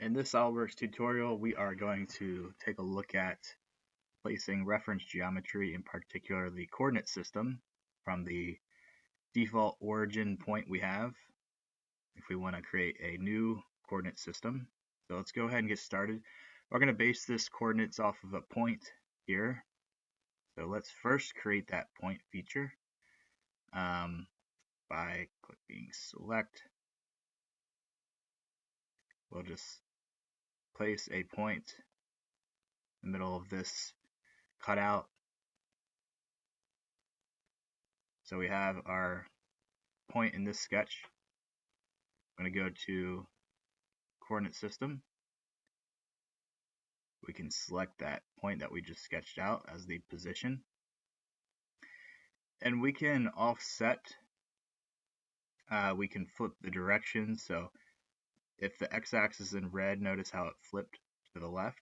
In this Solidworks tutorial, we are going to take a look at placing reference geometry, in particular the coordinate system, from the default origin point we have if we want to create a new coordinate system. So let's go ahead and get started. We're going to base this coordinates off of a point here. So let's first create that point feature by clicking select. We'll just place a point in the middle of this cutout. So we have our point in this sketch. I'm going to go to coordinate system. We can select that point that we just sketched out as the position. And we can offset, we can flip the direction. So if the x-axis is in red, notice how it flipped to the left.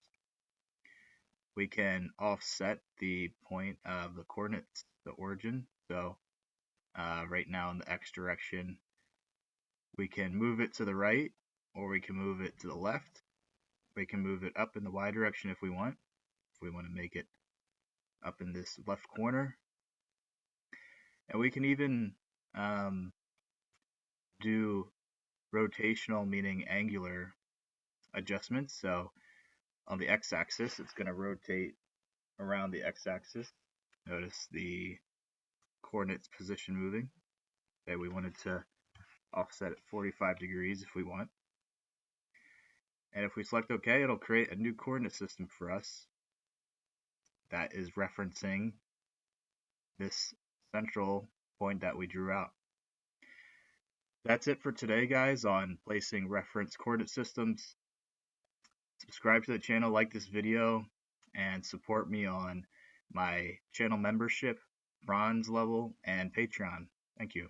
We can offset the point of the coordinates, the origin. So right now in the x direction, we can move it to the right, or we can move it to the left. We can move it up in the y direction if we want. If we want to make it up in this left corner. And we can even do rotational, meaning angular adjustments. So on the x-axis, it's going to rotate around the x-axis. Notice the coordinates position moving. Okay, we wanted to offset it 45 degrees if we want. And if we select OK, it'll create a new coordinate system for us that is referencing this central point that we drew out. That's it for today, guys, on placing reference coordinate systems. Subscribe to the channel, like this video, and support me on my channel membership, bronze level, and Patreon. Thank you.